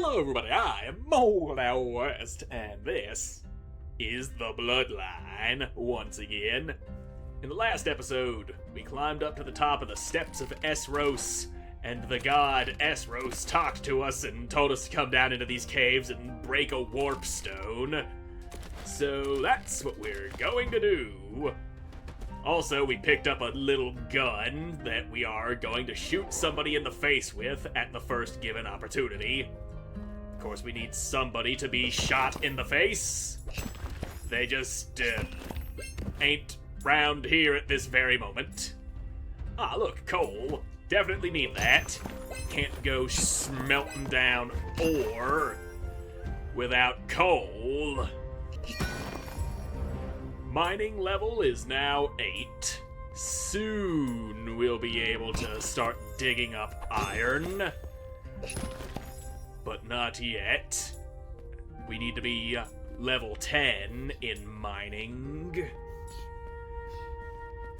Hello everybody, I am Moldy, and this is the Bloodline once again. In the last episode, we climbed up to the top of the steps of Esros, and the god Esros talked to us and told us to come down into these caves and break a warp stone. So that's what we're going to do. Also, we picked up a little gun that we are going to shoot somebody in the face with at the first given opportunity. Of course, we need somebody to be shot in the face. They just ain't round here at this very moment. Ah, look, coal. Definitely need that. Can't go smelting down ore without coal. Mining level is now 8. Soon we'll be able to start digging up iron. But not yet. We need to be level 10 in mining.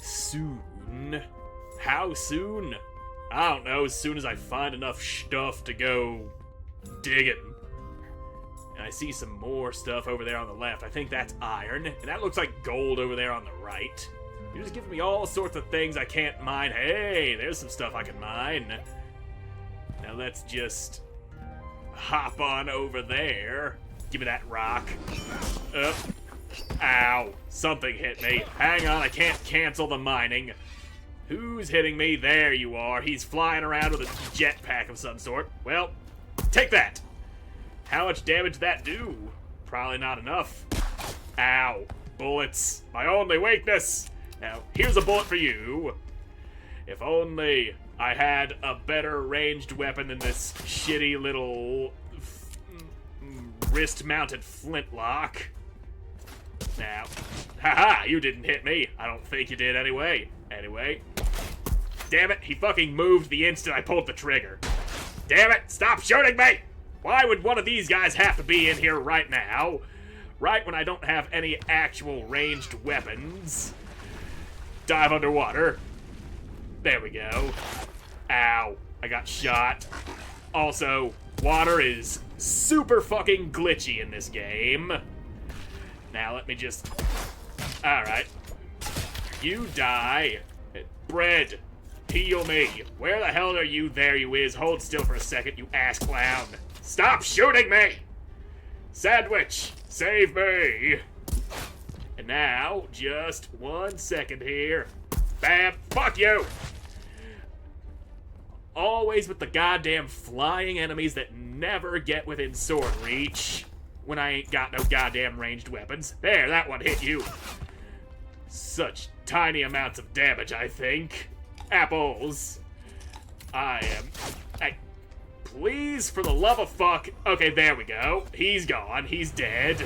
Soon? How soon? I don't know, as soon as I find enough stuff to go digging. And I see some more stuff over there on the left. I think that's iron. And that looks like gold over there on the right. You're just giving me all sorts of things I can't mine. Hey, there's some stuff I can mine. Now let's just hop on over there. Give me that rock. Ow. Something hit me. Hang on, I can't cancel the mining. Who's hitting me? There you are. He's flying around with a jetpack of some sort. Well, take that. How much damage did that do? Probably not enough. Ow. Bullets. My only weakness. Now, here's a bullet for you. If only I had a better ranged weapon than this shitty little wrist-mounted flintlock. Now, haha, you didn't hit me. I don't think you did anyway. Anyway. Damn it, he fucking moved the instant I pulled the trigger. Damn it, stop shooting me! Why would one of these guys have to be in here right now? Right when I don't have any actual ranged weapons. Dive underwater. There we go. Ow. I got shot. Also, water is super fucking glitchy in this game. Now let me just... Alright. You die. Bread. Heal me. Where the hell are you? There you is. Hold still for a second, you ass clown. Stop shooting me! Sandwich, save me! And now, just 1 second here. Bam! Fuck you! Always with the goddamn flying enemies that never get within sword reach when I ain't got no goddamn ranged weapons. There, that one hit you. Such tiny amounts of damage, I think. Apples. Please, for the love of fuck. Okay, there we go. He's gone. He's dead.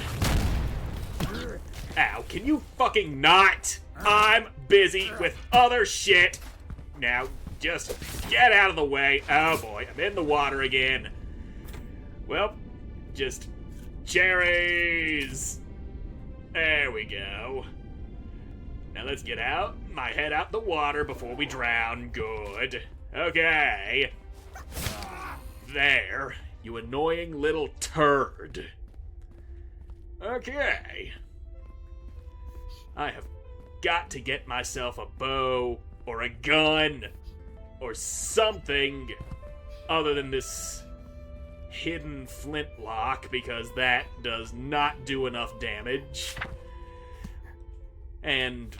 Ow, can you fucking not? I'm busy with other shit. Now, just get out of the way. Oh boy, I'm in the water again. Well, just cherries. There we go. Now let's get out. My head out the water before we drown. Good. Okay. There, you annoying little turd. Okay. I have got to get myself a bow or a gun or something other than this hidden flintlock, because that does not do enough damage. And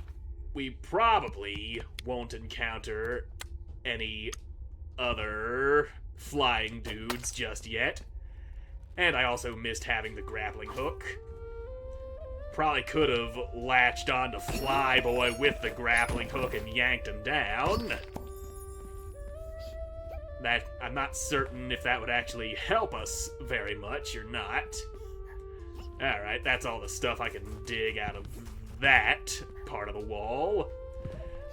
we probably won't encounter any other flying dudes just yet. And I also missed having the grappling hook. Probably could have latched onto Flyboy with the grappling hook and yanked him down. That, I'm not certain if that would actually help us very much or not. Alright, that's all the stuff I can dig out of that part of the wall.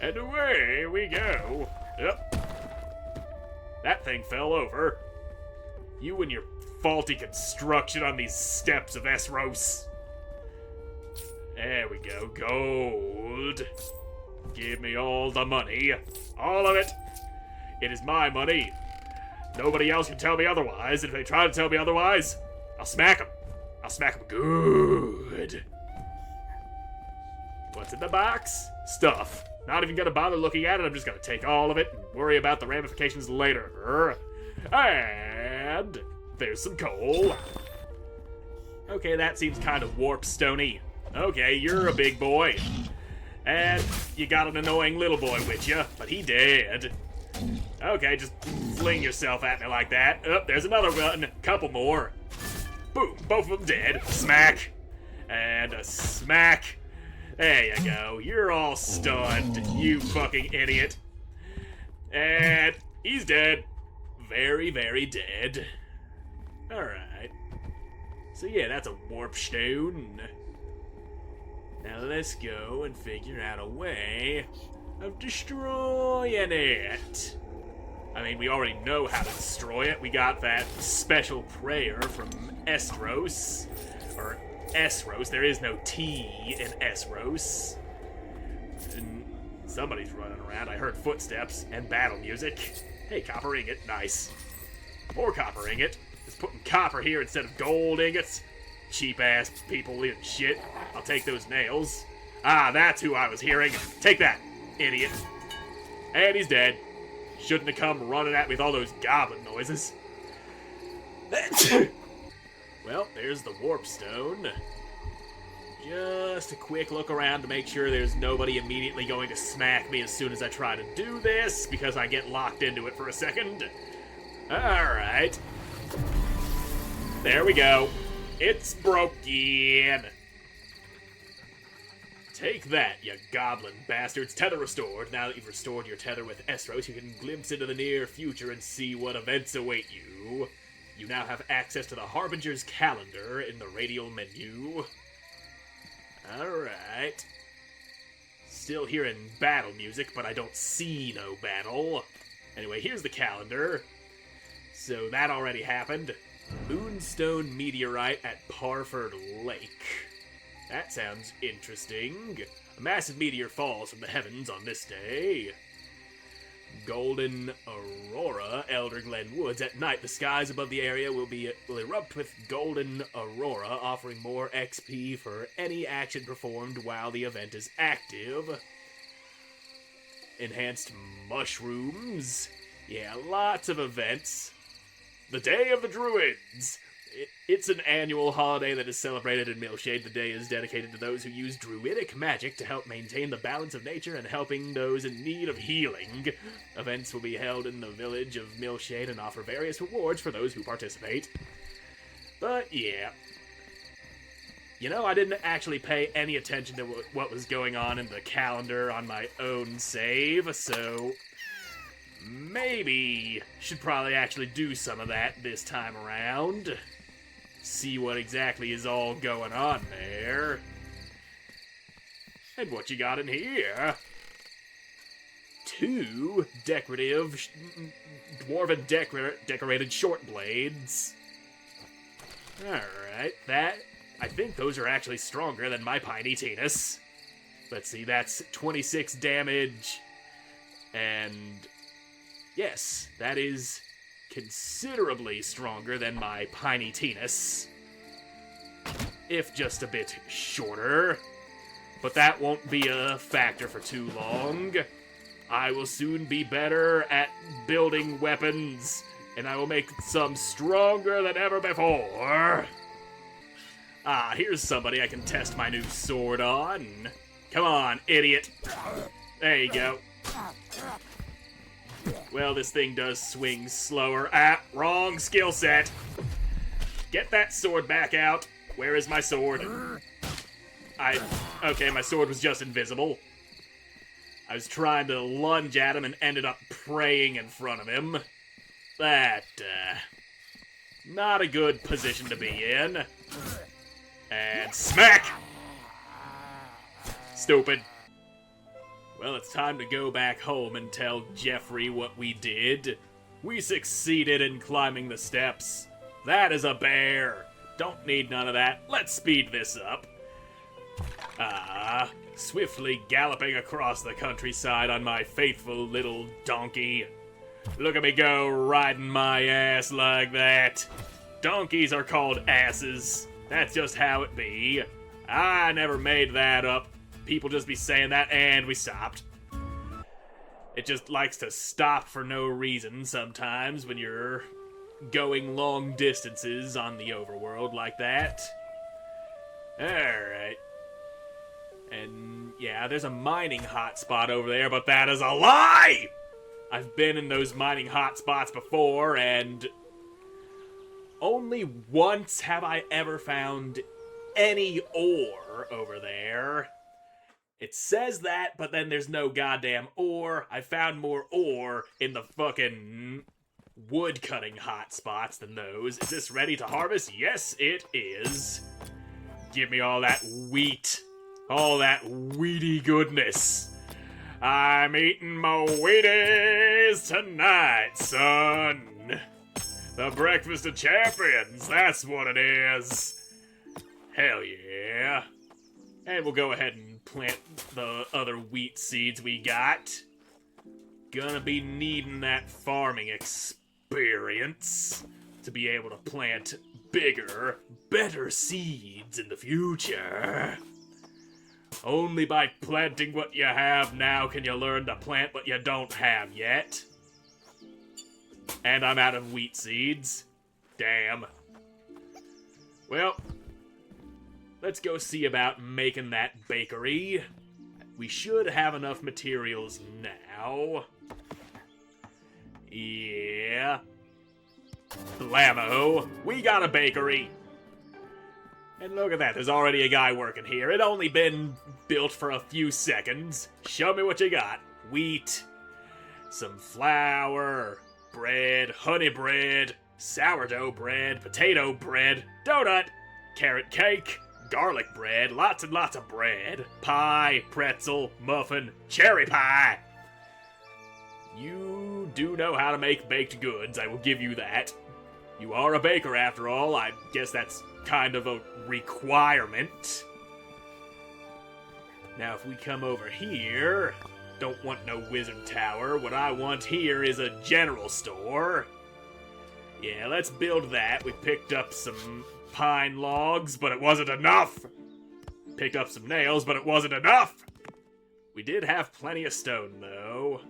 And away we go. Yep. That thing fell over. You and your faulty construction on these steps of Esros. There we go. Gold. Give me all the money. All of it. It is my money. Nobody else can tell me otherwise, and if they try to tell me otherwise, I'll smack them. I'll smack them good. What's in the box? Stuff. Not even gonna bother looking at it, I'm just gonna take all of it and worry about the ramifications later. And there's some coal. Okay, that seems kind of warp-stony. Okay, you're a big boy. And you got an annoying little boy with you, but he dead. Okay, just fling yourself at me like that. Oh, there's another one. Couple more. Boom, both of them dead. Smack. And a smack. There you go. You're all stunned, you fucking idiot. And he's dead. Very, very dead. Alright. So yeah, that's a warp stone. Now let's go and figure out a way of destroying it. I mean, we already know how to destroy it. We got that special prayer from Estros. Or Esros. There is no T in Esros. And somebody's running around. I heard footsteps and battle music. Hey, copper ingot. Nice. More copper ingot. Just putting copper here instead of gold ingots. Cheap-ass people and shit. I'll take those nails. Ah, that's who I was hearing. Take that, idiot. And he's dead. Shouldn't have come running at me with all those goblin noises. Well, there's the warp stone. Just a quick look around to make sure there's nobody immediately going to smack me as soon as I try to do this, because I get locked into it for a second. Alright. There we go. It's broken. Take that, you goblin bastards. Tether restored. Now that you've restored your tether with Esros, you can glimpse into the near future and see what events await you. You now have access to the Harbinger's calendar in the radial menu. Alright. Still hearing battle music, but I don't see no battle. Anyway, here's the calendar. So that already happened. Moonstone meteorite at Parford Lake. That sounds interesting. A massive meteor falls from the heavens on this day. Golden Aurora, Elder Glen Woods. At night, the skies above the area will erupt with golden aurora, offering more XP for any action performed while the event is active. Enhanced mushrooms. Yeah, lots of events. The Day of the Druids. It's an annual holiday that is celebrated in Millshade. The day is dedicated to those who use druidic magic to help maintain the balance of nature and helping those in need of healing. Events will be held in the village of Millshade and offer various rewards for those who participate. But yeah. You know, I didn't actually pay any attention to what was going on in the calendar on my own save, so maybe should probably actually do some of that this time around. See what exactly is all going on there. And what you got in here? 2 decorative dwarven decorated short blades. Alright, I think those are actually stronger than my Piney Tennis. Let's see, that's 26 damage. And yes, that is considerably stronger than my Piney Tennis. If just a bit shorter. But that won't be a factor for too long. I will soon be better at building weapons, and I will make some stronger than ever before. Ah, here's somebody I can test my new sword on. Come on, idiot. There you go. Well, this thing does swing slower. Ah, wrong skill set. Get that sword back out. Where is my sword? Okay, my sword was just invisible. I was trying to lunge at him and ended up praying in front of him. That, not a good position to be in. And smack! Stupid. Well, it's time to go back home and tell Jeffrey what we did. We succeeded in climbing the steps. That is a bear. Don't need none of that. Let's speed this up. Swiftly galloping across the countryside on my faithful little donkey. Look at me go, riding my ass like that. Donkeys are called asses. That's just how it be. I never made that up. People just be saying that, and we stopped. It just likes to stop for no reason sometimes when you're going long distances on the overworld like that. Alright. And yeah, there's a mining hotspot over there, but that is a lie! I've been in those mining hotspots before, and only once have I ever found any ore over there. It says that, but then there's no goddamn ore. I found more ore in the fucking wood-cutting hotspots than those. Is this ready to harvest? Yes, it is. Give me all that wheat. All that wheaty goodness. I'm eating my Wheaties tonight, son. The breakfast of champions, that's what it is. Hell yeah. And we'll go ahead and plant the other wheat seeds we got. Gonna be needing that farming experience to be able to plant bigger, better seeds in the future. Only by planting what you have now can you learn to plant what you don't have yet. And I'm out of wheat seeds. Damn. Well, let's go see about making that bakery. We should have enough materials now. Yeah. Blammo. We got a bakery. And look at that, there's already a guy working here. It only been built for a few seconds. Show me what you got. Wheat, some flour, bread, honey bread, sourdough bread, potato bread, donut, carrot cake, garlic bread, lots and lots of bread, pie, pretzel, muffin, cherry pie. You do know how to make baked goods, I will give you that. You are a baker after all, I guess that's kind of a requirement. Now if we come over here, don't want no wizard tower. What I want here is a general store. Yeah, let's build that. We picked up some pine logs, but it wasn't enough. Picked up some nails, but it wasn't enough. We did have plenty of stone, though.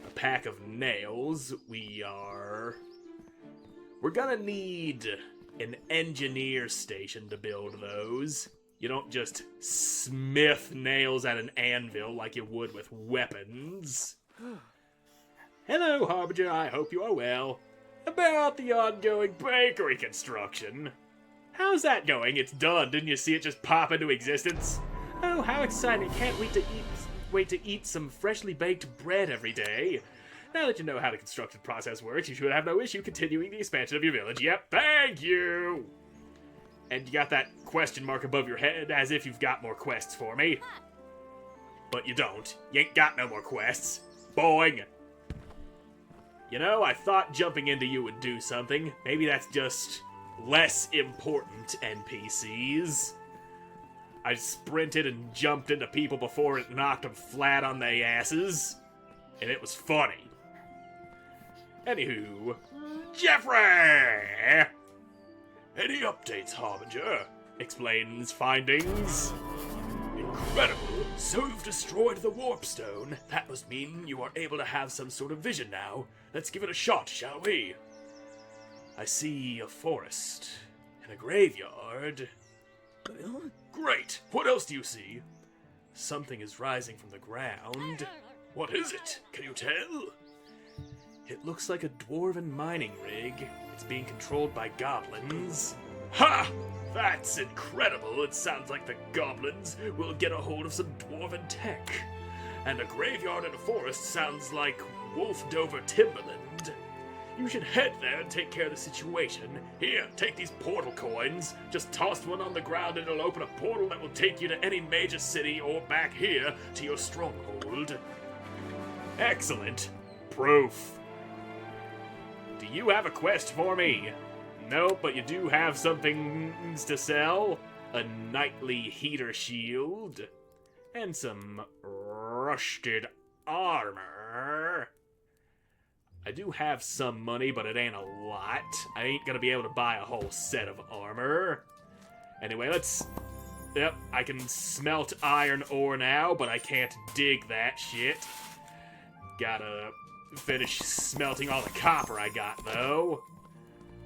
A pack of nails. We're gonna need an engineer station to build those. You don't just smith nails at an anvil like you would with weapons. Hello, Harbinger, I hope you are well. About the ongoing bakery construction. How's that going? It's done. Didn't you see it just pop into existence? Oh, how exciting. Can't wait to eat some freshly baked bread every day. Now that you know how the construction process works, you should have no issue continuing the expansion of your village. Yep, thank you! And you got that question mark above your head as if you've got more quests for me. But you don't. You ain't got no more quests. Boing! You know, I thought jumping into you would do something. Maybe that's just less important NPCs. I sprinted and jumped into people before it knocked them flat on their asses. And it was funny. Anywho, Jeffrey! Any updates, Harbinger? Explains findings. Incredible. So you've destroyed the warp stone. That must mean you are able to have some sort of vision now. Let's give it a shot, shall we? I see a forest and a graveyard. Great. What else do you see? Something is rising from the ground. What is it? Can you tell? It looks like a dwarven mining rig. It's being controlled by goblins. Ha! That's incredible. It sounds like the goblins will get a hold of some dwarven tech. And a graveyard in a forest sounds like Wolf Dover Timberland. You should head there and take care of the situation. Here, take these portal coins. Just toss one on the ground and it'll open a portal that will take you to any major city or back here to your stronghold. Excellent. Proof. Do you have a quest for me? No, but you do have some things to sell. A nightly heater shield. And some rusted armor. I do have some money, but it ain't a lot. I ain't gonna be able to buy a whole set of armor. Anyway, let's... Yep, I can smelt iron ore now, but I can't dig that shit. Gotta finish smelting all the copper I got, though.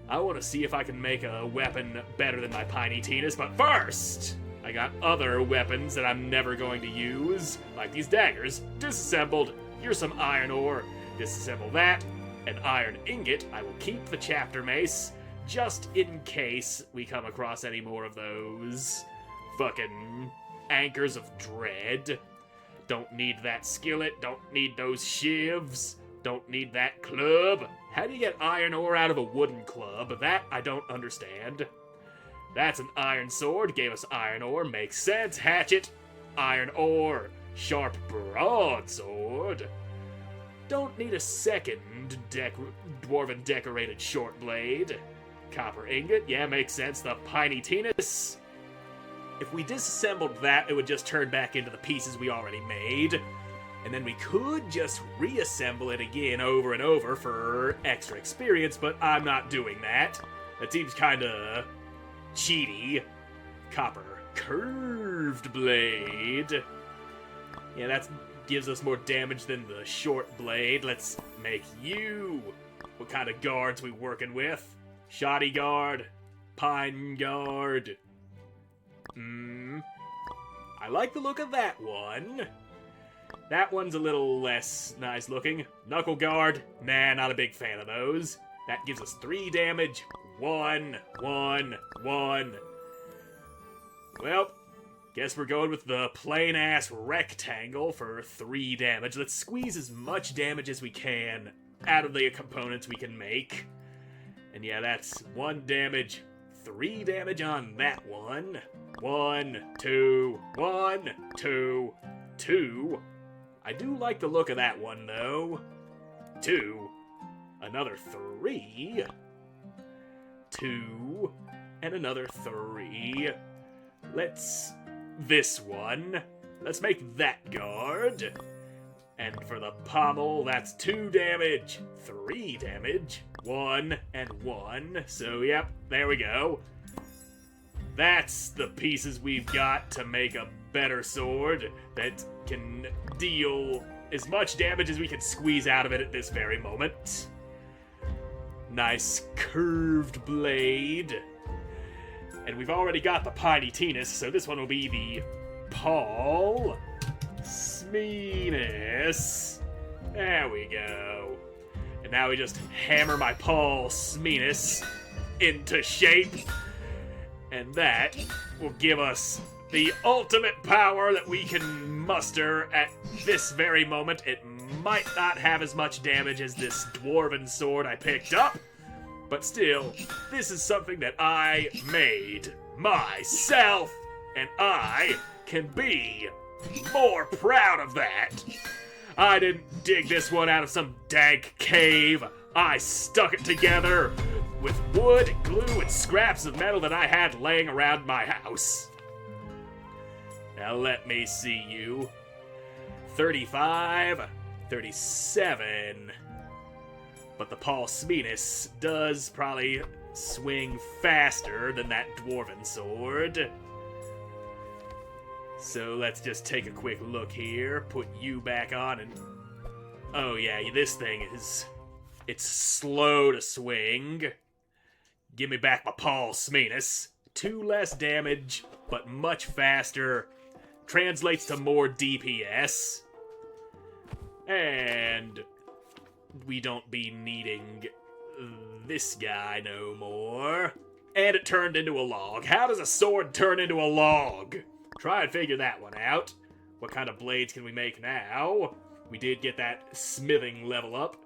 I want to see if I can make a weapon better than my Piney Tinas, but first, I got other weapons that I'm never going to use, like these daggers, disassembled. Here's some iron ore, disassemble that. An iron ingot, I will keep the chapter mace, just in case we come across any more of those fucking anchors of dread. Don't need that skillet, don't need those shivs, don't need that club. How do you get iron ore out of a wooden club? That I don't understand. That's an iron sword, gave us iron ore, makes sense. Hatchet, iron ore, sharp broadsword. Don't need a second dwarven decorated short blade. Copper ingot, yeah, makes sense. The Piney Tinas. If we disassembled that, it would just turn back into the pieces we already made. And then we could just reassemble it again over and over for extra experience, but I'm not doing that. That seems kinda cheaty. Copper curved blade. Yeah, that gives us more damage than the short blade. Let's make you. What kind of guards we working with? Shoddy guard, pine guard. I like the look of that one. That one's a little less nice looking. Knuckle guard, nah, not a big fan of those. That gives us 3 damage. 1, 1, 1. Well, guess we're going with the plain-ass rectangle for 3 damage. Let's squeeze as much damage as we can out of the components we can make. And yeah, that's 1 damage, 3 damage on that one. 1, 2, 1, 2, 2. I do like the look of that one, though. 2, another 3, 2, and another 3. This one. Let's make that guard. And for the pommel, that's 2 damage, 3 damage, 1 and 1. So, yep, there we go. That's the pieces we've got to make a better sword that can deal as much damage as we can squeeze out of it at this very moment. Nice curved blade. And we've already got the Piney Tinas, so this one will be the Paul Smeenus. There we go. And now we just hammer my Paul Smeenus into shape. And that will give us the ultimate power that we can muster at this very moment. It might not have as much damage as this dwarven sword I picked up, but still, this is something that I made myself, and I can be more proud of that. I didn't dig this one out of some dank cave. I stuck it together with wood, glue, and scraps of metal that I had laying around my house. Now let me see you. 35, 37. But the Paul Smeenus does probably swing faster than that dwarven sword. So let's just take a quick look here, put you back on, and... Oh yeah, this thing is... It's slow to swing. Give me back my Paul Smeenus. 2 less damage, but much faster. Translates to more DPS. And we don't be needing this guy no more. And it turned into a log. How does a sword turn into a log? Try and figure that one out. What kind of blades can we make now? We did get that smithing level up.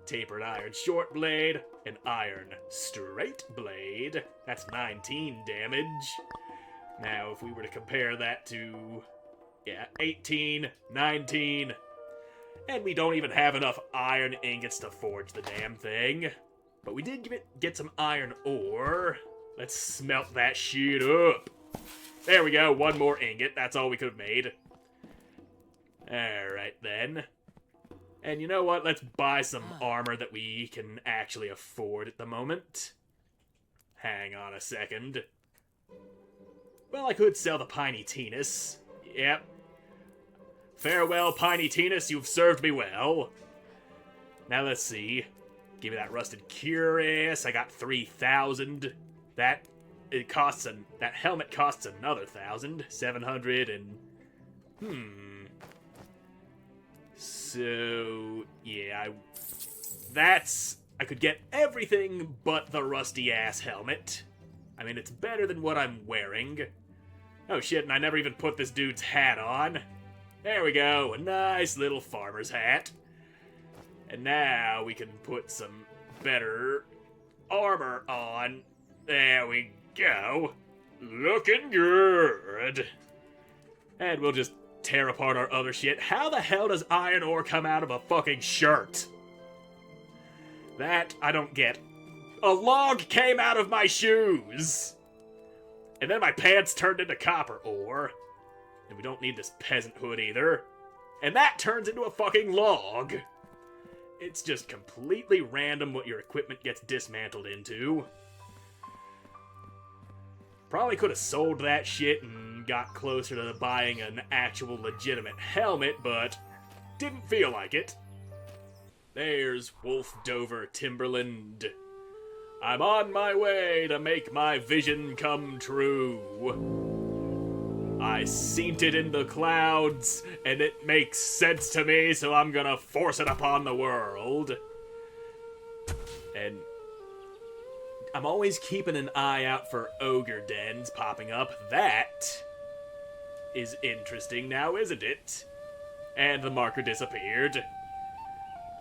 Tapered iron short blade, an iron straight blade. That's 19 damage. Now, if we were to compare that to, 18, 19, and we don't even have enough iron ingots to forge the damn thing. But we did get some iron ore. Let's smelt that shit up. There we go, 1 more ingot. That's all we could have made. Alright then. And you know what? Let's buy some armor that we can actually afford at the moment. Hang on a second. Well, I could sell the Piney Tennis. Yep. Farewell, Piney Tennis, you've served me well. Now let's see. Give me that rusted cuirass. I got 3,000. That helmet costs another 1,000. 700 and So yeah, I could get everything but the rusty ass helmet. I mean, it's better than what I'm wearing. Oh shit, and I never even put this dude's hat on. There we go, a nice little farmer's hat. And now we can put some better armor on. There we go. Looking good. And we'll just tear apart our other shit. How the hell does iron ore come out of a fucking shirt? That I don't get. A log came out of my shoes. And then my pants turned into copper ore. And we don't need this peasant hood either. And that turns into a fucking log. It's just completely random what your equipment gets dismantled into. Probably could have sold that shit and got closer to buying an actual legitimate helmet, but didn't feel like it. There's Wolf Dover Timberland. I'm on my way to make my vision come true. I seen it in the clouds, and it makes sense to me, so I'm gonna force it upon the world. And I'm always keeping an eye out for ogre dens popping up. That is interesting now, isn't it? And the marker disappeared.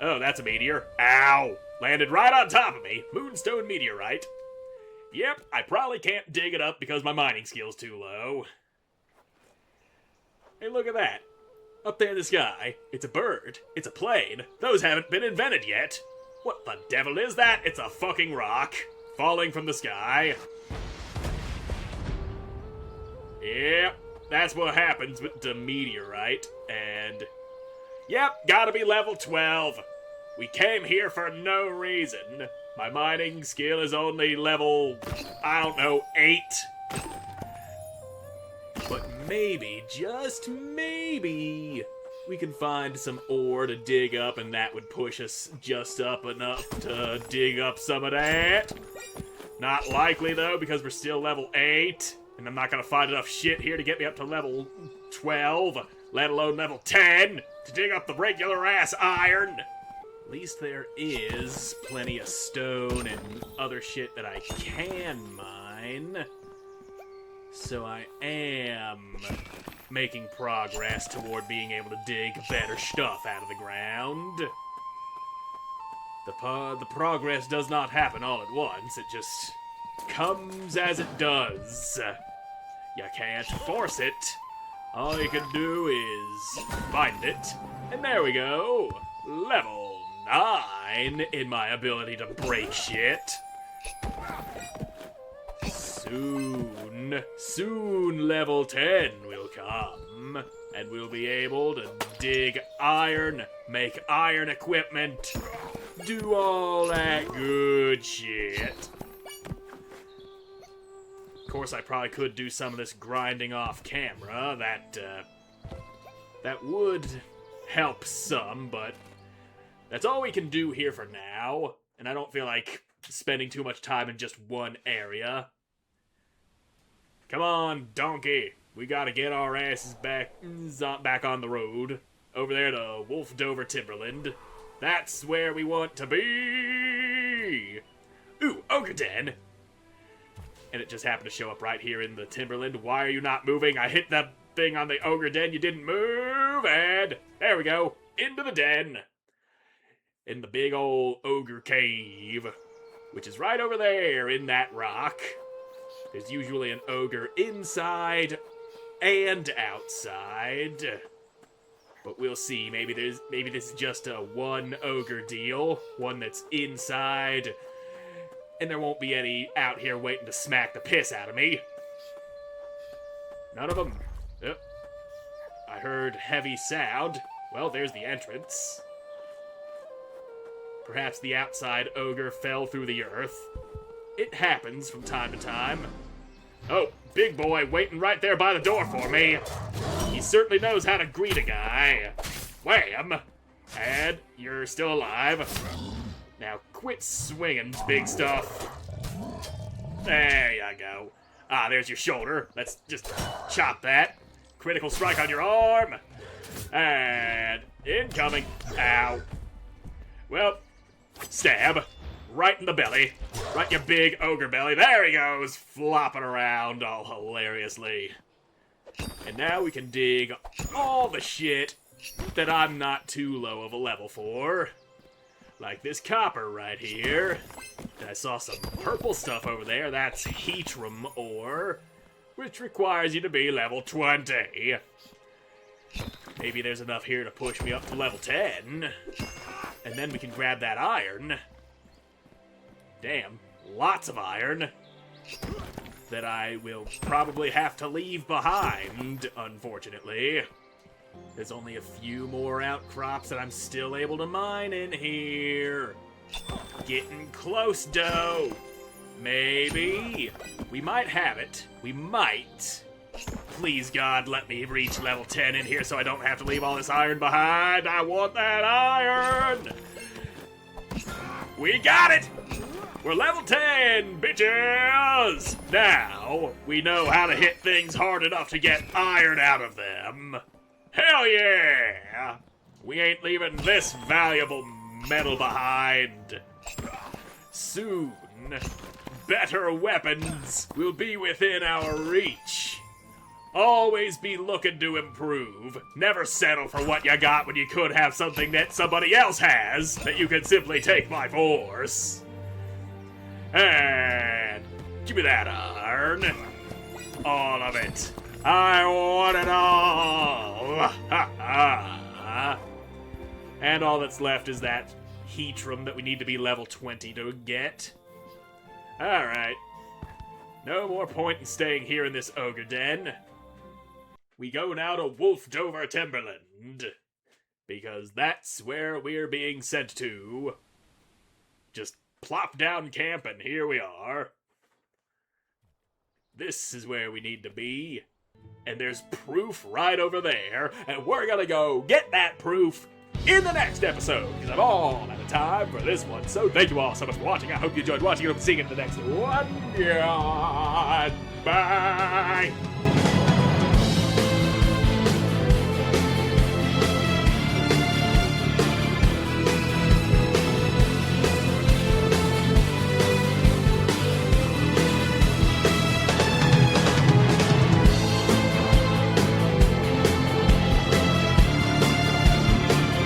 Oh, that's a meteor. Ow! Landed right on top of me. Moonstone meteorite. Yep, I probably can't dig it up because my mining skill's too low. Hey, look at that. Up there in the sky, it's a bird, it's a plane. Those haven't been invented yet. What the devil is that? It's a fucking rock falling from the sky. Yep, that's what happens with the meteorite. And yep, gotta be level 12. We came here for no reason. My mining skill is only level, I don't know, 8. But maybe, just maybe, we can find some ore to dig up, and that would push us just up enough to dig up some of that. Not likely, though, because we're still level 8, and I'm not gonna find enough shit here to get me up to level 12, let alone level 10, to dig up the regular-ass iron. At least there is plenty of stone and other shit that I can mine. So I am making progress toward being able to dig better stuff out of the ground. The progress does not happen all at once, it just comes as it does. You can't force it. All you can do is find it. And there we go. Level 9 in my ability to break shit. Soon level 10 will come, and we'll be able to dig iron, make iron equipment, do all that good shit. Of course, I probably could do some of this grinding off camera. That would help some, but that's all we can do here for now, and I don't feel like spending too much time in just one area. Come on, donkey. We gotta get our asses back on the road. Over there to Wolf Dover Timberland. That's where we want to be. Ooh, Ogre Den. And it just happened to show up right here in the Timberland. Why are you not moving? I hit that thing on the Ogre Den. You didn't move. And there we go. Into the den. In the big old ogre cave. Which is right over there in that rock. There's usually an ogre inside and outside. But we'll see. Maybe this is just a one ogre deal. One that's inside. And there won't be any out here waiting to smack the piss out of me. None of them. Oh. I heard heavy sound. Well, there's the entrance. Perhaps the outside ogre fell through the earth. It happens from time to time. Oh, big boy waiting right there by the door for me. He certainly knows how to greet a guy. Wham! And you're still alive. Now quit swinging, big stuff. There you go. Ah, there's your shoulder. Let's just chop that. Critical strike on your arm. And incoming. Ow. Well, stab. Right in the belly. Right in your big ogre belly. There he goes, flopping around all hilariously. And now we can dig all the shit that I'm not too low of a level for. Like this copper right here. And I saw some purple stuff over there. That's Heatrum ore, which requires you to be level 20. Maybe there's enough here to push me up to level 10. And then we can grab that iron. Damn, lots of iron that I will probably have to leave behind, unfortunately. There's only a few more outcrops that I'm still able to mine in here. Getting close, though. Maybe. We might have it. We might. Please, God, let me reach level 10 in here so I don't have to leave all this iron behind. I want that iron. We got it. We're level 10, bitches! Now, we know how to hit things hard enough to get iron out of them. Hell yeah! We ain't leaving this valuable metal behind. Soon, better weapons will be within our reach. Always be looking to improve. Never settle for what you got when you could have something that somebody else has that you can simply take by force. And give me that iron. All of it. I want it all. Ha ha. And all that's left is that Heatrum that we need to be level 20 to get. Alright. No more point in staying here in this ogre den. We go now to Wolf Dover Timberland. Because that's where we're being sent to. Just plop down camp and here we are. This is where we need to be. And there's proof right over there. And we're gonna go get that proof in the next episode. Because I'm all out of time for this one. So thank you all so much for watching. I hope you enjoyed watching. I hope to see you in the next one. Bye.